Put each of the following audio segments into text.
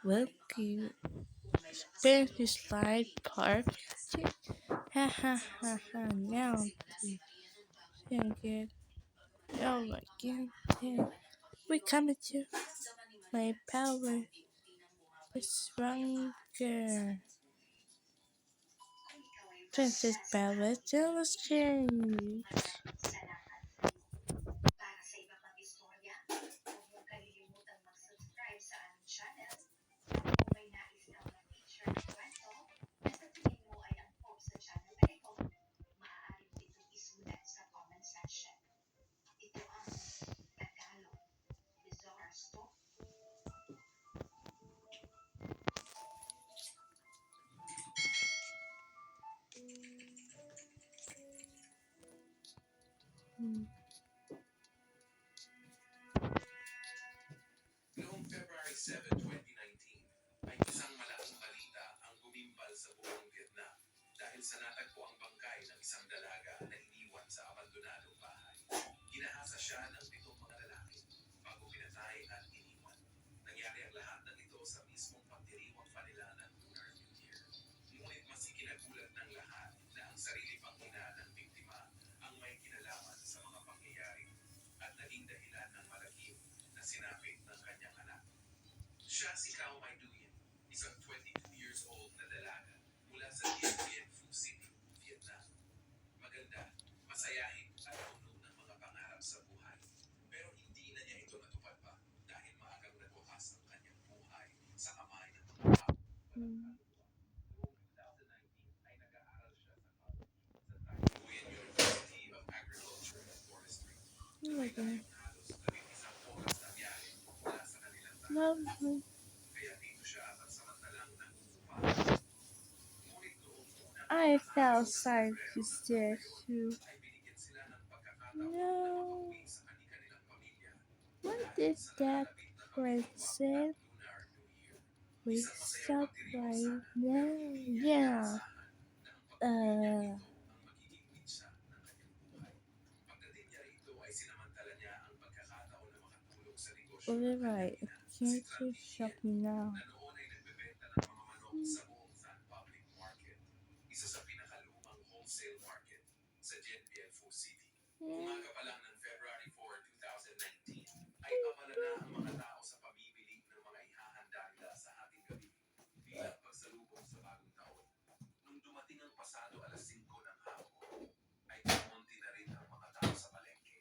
will you finish slide park? Ha ha ha ha. Now to think it. Oh my god. We come to my power is stronger. Princess Power Challenge. Noong February 7, 2019, ay isang malaking balita ang gumimbal sa buong Vietnam dahil sa natagpuang bangkay ng isang dalaga na iniwan sa abandonadong bahay. Ginahasa siya ng 7 mga lalaki bago pinatay at iniwan. Nangyari ang lahat ng ito sa mismong pagdiriwang pa nila ng Lunar New Year. Ngunit mas ikinagulat ng lahat na ang sarili pang ina ng biktima ang may kinalaman sa mga pangyayari at naging dahilan ng malakip na sinapit ng kanyang anak. Siya si Cao Mai Duyen, isang 22 years old na dalaga mula sa Dien Bien Phu City, Vietnam. Maganda, masayahin at puno ng mga pangarap sa buhay. Pero hindi na niya ito natupad pa dahil maagang nagwakas ang kanyang buhay sa kamay ng mga tao. Noong 2019 ay nag-aaral siya sa college sa Taiwan University of Agriculture and Forestry. Oh my god. Halos 11 oras na biyahe mula sa kanilang Love tahanan. me. Kaya dito siya pansamantalang nangungupahan. Ngunit noong unang I mga fell araw ng sorry Pebrero to ng taon stare na yun, too. ay binigyan sila ng pagkakataon na No. makauwi sa kanilang pamilya What dahil did sa that nalalapit na friend pagdiriwang say? ng Lunar New Year. We Isang masayang stop pagdiriwang right sana, pero now. hindi niya Yeah. inaasahan na ang pag-uwi niya ito ang magiging mitsa ng kanyang buhay. Pagdating niya rito ay sinamantala niya ang pagkakataon na makatulong sa negosyo We'll be ng kanyang right. ina na si Can't you Clark shock Tien, me now? na noon ay nagbebenta ng mga manok sa buong San Public Market, isa sa pinakalumang wholesale market sa Dien Bien Phu City. Umaga pa lang ng February 4, 2019, ay abala na ang mga tao sa pamimili ng mga ihahanda nila sa hating gabi bilang pagsalubong sa bagong taon. Nung dumating ang pasado alas 5 ng hapon, ay kumonti na rin ang mga tao sa palengke.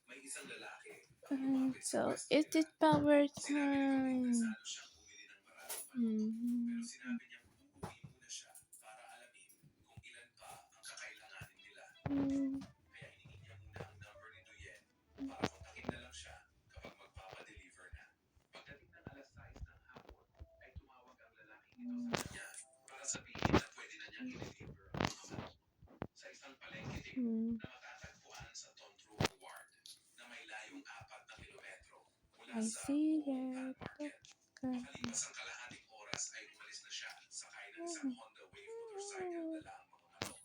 May isang lalaki ang lumapit sa So, pwesto is nila. it power Sinabi nito time? interesado siyang bumili ng maraming manok. Pero sinabi niyang uuwi muna siya para alamin kung ilan pa ang kakailanganin nila. Kaya hiningi niya muna ang number ni Duyen para kontakin na lang siya kapag magpapadeliver na. Pagdating ng alas 6 ng hapon, ay tumawag ang lalaking ito sa kanya para sabihin na pwede na niyang i-deliver ang mga manok. Sa isang palengke din na matatagpuan sa Tontrong Ward na may layong 4 na kilometro mula I sa see Wuhan that. Market. Makalipas ang kalahating oras ay umalis na siya sakay ng isang Honda Wave motorcycle dala ang mga manok.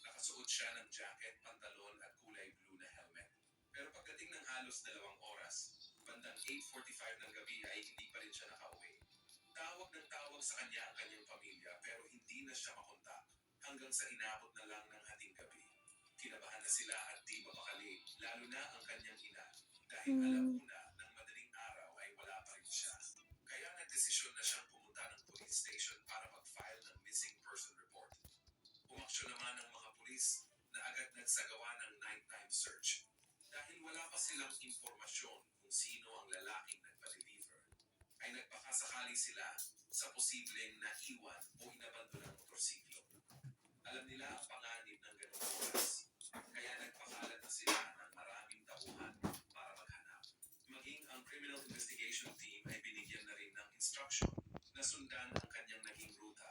Nakasuot siya ng jacket, pantalon at kulay blue na helmet. Pero pagdating ng halos 2 oras, bandang 8:45 ng gabi ay hindi pa rin siya nakauwi. Tawag ng tawag sa kanya ang kanyang pamilya pero hindi na siya makontak hanggang sa inabot na lang ng hating gabi. Kinabahan na sila at di mapakali, lalo na ang kanyang ina dahil alauna ng madaling araw ay wala pa rin siya. Kaya nagdesisyon na siyang pumunta ng police station para mag-file ng missing person report. Umaksyon naman ang mga pulis na agad nagsagawa ng nighttime search. Dahil wala pa silang impormasyon kung sino ang lalaking nagpa-deliver, ay nagpakasakali sila sa posibleng naiwan o inabandonang motorsiklo. Alam nila ang panganib ng ganong oras, kaya nagpakalat na sila ng maraming tauhan para maghanap. Maging ang criminal investigation team ay binigyan na rin ng instruction na sundan ang kanyang naging ruta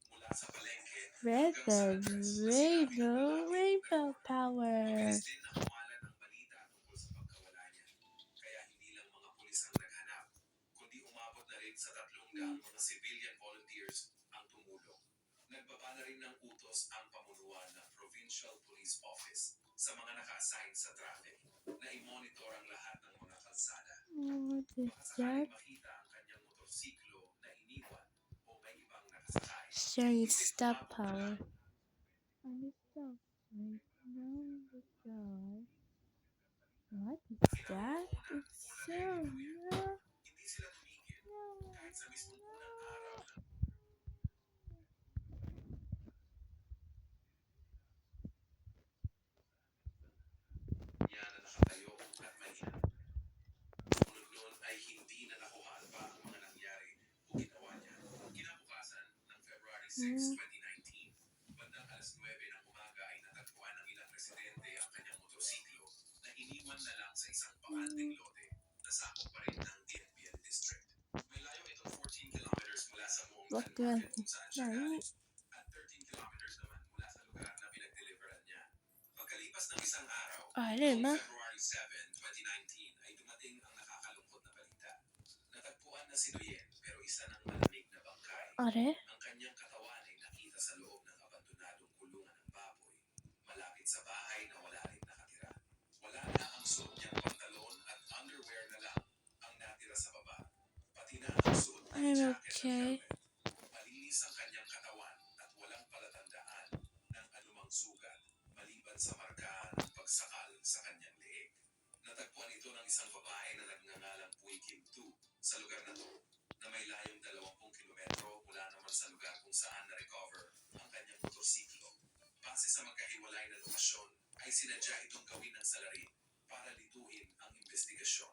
mula sa palengke hanggang sa address na sinabi ng lalaki Rainbow power. mabilis din na kumalat ang balita tungkol sa pagkawala niya. Kaya hindi lang mga pulis ang naghanap, kundi umabot na rin sa 300 mga civilian volunteers ang tumulong. Nagbaba na rin ng utos ang pamunuan ng Provincial Police Office sa mga naka-assign sa traffic na i-monitor ang lahat ng mga kalsada. What is Baka sakaling that? makita ang kanyang motorsiklo na sharing star power. And it's so right now the sky. What is that? It's so no. Hindi sila tumigil kahit sa mismong unang araw ng niya na nakatayo at may hinap. Sumunod noon ay hindi na nakuhaan pa ang mga nangyari o ginawa niya. Kinabukasan ng February 6, 2019, bandang alas 9 ng umaga ay natagpuan ng ilang residente ang kanyang motorsiklo na iniwan na lang sa isang bakanteng lote na sakop pa rin ng DNBN District. May layo itong 14 kilometers mula sa Muong What Market kung saan siya the- galing at 13 kilometers naman mula sa lugar na pinag-deliveran niya. Pagkalipas ng isang araw, Alin na? noong February 7, 2019 ay dumating ang nakakalungkot na balita. Natagpuan na si Doyen pero isa ng malamig na bangkay. Are? Ang kanyang katawan ay nakita sa loob ng abandonadong kulungan ng baboy. Malapit sa bahay na wala rin nakatira. Wala na ang suot niyang pantalon at underwear na lang ang natira sa baba. Pati na ang suot ng I'm jacket okay. at helmet. Malinis ang kanyang katawan at walang palatandaan ng anumang sugat maliban sa marka ng pagsakal sa kanyang leeg. Natagpuan ito ng isang babae na nagngangalang Puy Kim Tu sa lugar na to na may layong 20 kilometro mula naman sa lugar kung saan na-recover ang kanyang motorsiklo. Base sa magkahiwalay na lokasyon, ay sinadya itong gawin ng salarin para lituin ang investigasyon.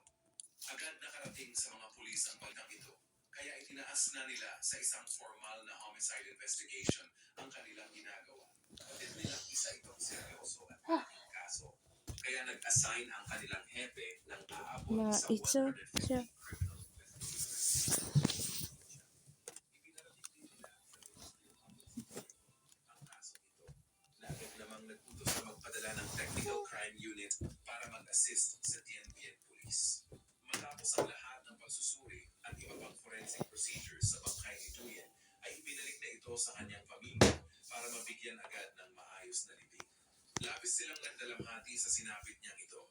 Agad nakarating sa mga pulis ang balitang ito, kaya itinaas na nila sa isang formal na homicide investigation ang kanilang ginagawa. Kapit nilang isa itong seryoso at malaking kaso. Kaya nag-assign ang kanilang hepe ng aabot Mga sa ito 150 siya. criminal investigators. Ipinarating din nila sa Ministry of Public Safety ang kaso ito. Agad namang nag-utos na magpadala ng Technical Crime Unit para mag-assist sa DNBN Police. Matapos ang lahat ng pagsusuri at iba pang forensic procedures sa bangkay ni Doyen, ay ibinalik na ito sa kanyang pamilya para mabigyan agad ng maayos na libing. Labis silang nagdalamhati sa sinapit niyang ito,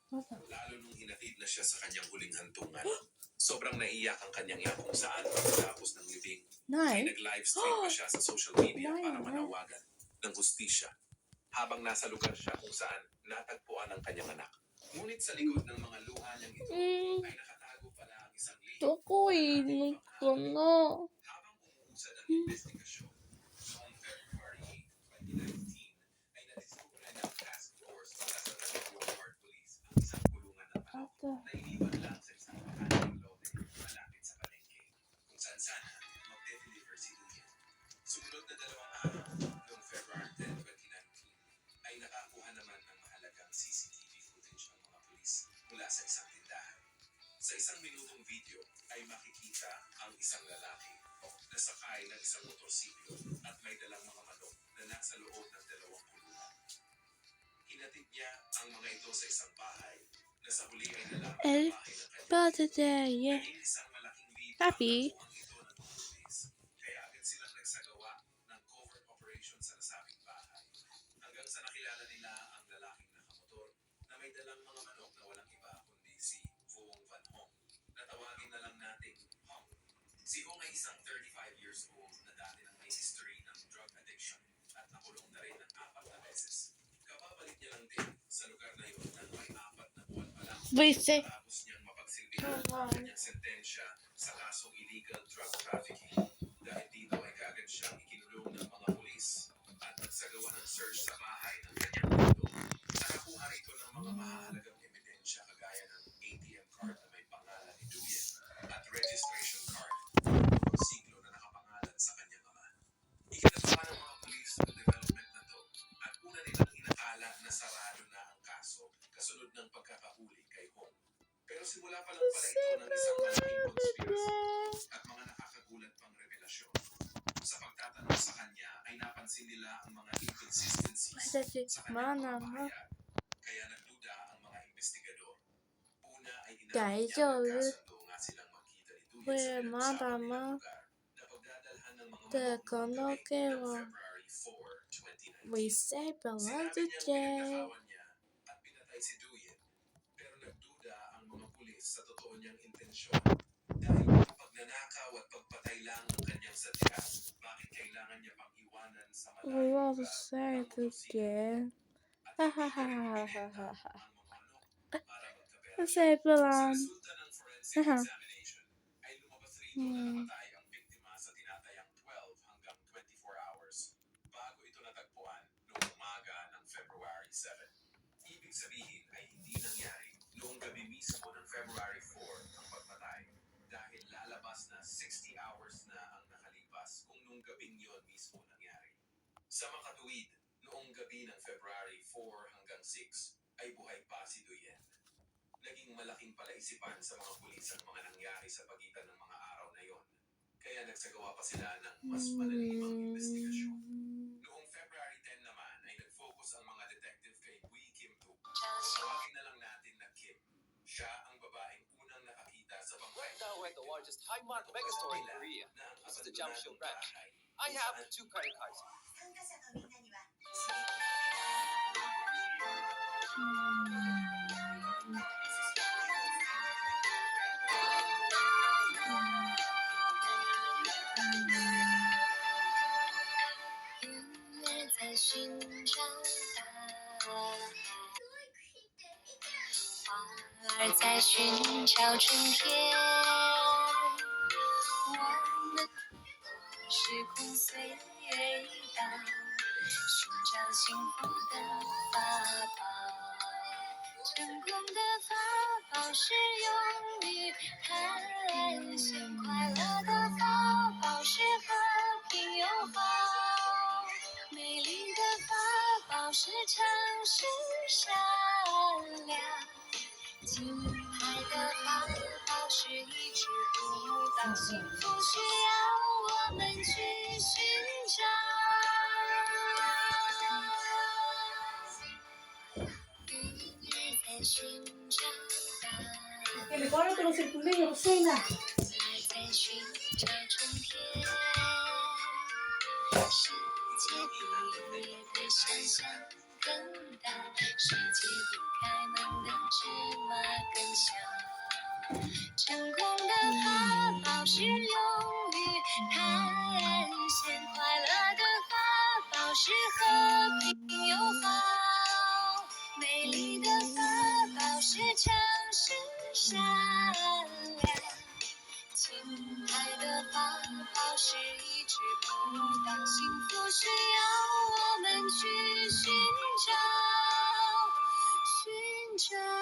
lalo nung hinatid na siya sa kanyang huling hantungan. Sobrang naiyak ang kanyang ina kung saan pagkatapos ng libing, ay Nine? nag-livestream pa siya sa social media para manawagan ng hustisya. Habang nasa lugar siya kung saan natagpuan ang kanyang anak. Ngunit sa likod ng mga luha niyang ito, ay nakatago pala ang isang lihim. Tukuin ko na. Habang umuusad ang investigasyon, noong February 8, 2019, ay nadiskubre ng task force mula sa Cavite Port Police ang isang kulungan ng manok Ate. na iniwan lang sa isang bakanteng lote malapit sa palengke, kung saan sana magde-deliver si Doyen. Sumunod na 2 araw, noong February 10, 2019, ay nakakuha naman ng mahalagang CCTV footage ang mga pulis mula sa isang tindahan. Sa isang minutong video ay makikita ang isang lalaki na sakay ng isang motorsiklo at may dalang mga manok na nasa loob ng 2 kulungan. Hinatid niya ang mga ito sa isang bahay na sa huli ay nalaman ng El bahay ng kanyang birthday. naging isang malaking video Happy? ang nakuhang ito ng mga pulis. Kaya agad silang nagsagawa ng covert operation sa nasabing bahay. Hanggang sa nakilala nila ang lalaking nakamotor na may dalang mga manok na walang iba kundi si Vuong Van Hong. Natawagin na lang nating Hong. Si Hong ay isang 35 years old na dati nang may history ng drug addiction at nakulong na rin ng 4 na beses. Kababalik niya lang din sa lugar na yun nang may 4 na buwan pa lang. Vice. Tapos niyang mapagsilbihan ang kanyang sentensya sa kasong illegal drug trafficking. Dahil dito ay kaagad siyang ikinulong ng mga pulis at nagsagawa ng search sa bahay ng kanyang mundo. Nakakuha rito ng mga mahalagang ebidensya kagaya ng ATM card na may pangalan ni Doyen at registration card ng motorsiklo na nakapangalan sa kanyang ama. Ikinatuwa ng mga pulis ang development na to at una nilang inakala na sarado na ang kaso kasunod ng pagkakahuli kay Hong. Pero simula pa lang pala ito ng isang malaking conspiracy at mga nakakagulat pang revelasyon. Sa pagtatanong sa kanya ay napansin nila ang mga inconsistencies sa kanyang mga pahayag. Kaya nagduda ang mga investigador. Una ay Guys, niya nagkasundo nga silang magkita ni Doyen Kuya, sa pinag-usapan Mama. nilang lugar na pagdadalhan ng mga Te manok noong kono gabi que ng wa. February 4, 2019. We say Sinabi birthday. niyang pinagkakawan niya at pinatay si Doyen, pero nagduda ang mga pulis sa totoo niyang intensyon. Dahil kapag nanakaw at pagpatay lang ang kanyang sadya, bakit kailangan niya pang We want to say it again. Ha ha ha ha ha ha ha. Say it lang. Resulta ng forensic examination ay lumabas rito na namatay ang biktima sa tinatayang 12 hanggang 24 hours bago ito natagpuan noong umaga ng February 7. Ibig sabihin ay hindi nangyari noong gabi mismo ng February 4 ang pagpatay dahil lalabas na 60 hours na ang nakalipas kung noong gabing yon mismo nangyari. Sa makatuwid, noong gabi ng February 4 hanggang 6 ay buhay pa si Duyen. Naging malaking palaisipan sa mga pulis ang mga nangyari sa pagitan ng mga araw na yon. Kaya nagsagawa pa sila ng mas malalimang investigasyon. Noong February 10 naman ay nag-focus ang mga detective kay Bui Kim Tu. Tawagin na lang natin na Kim. Siya ang babaeng unang nakakita sa bangkay. Right now, we're at the largest Highmark megastore in Korea. This is the Jamsil branch. I have 2 credit cards. Recuerda que los circulitos, Lucina. 寻找。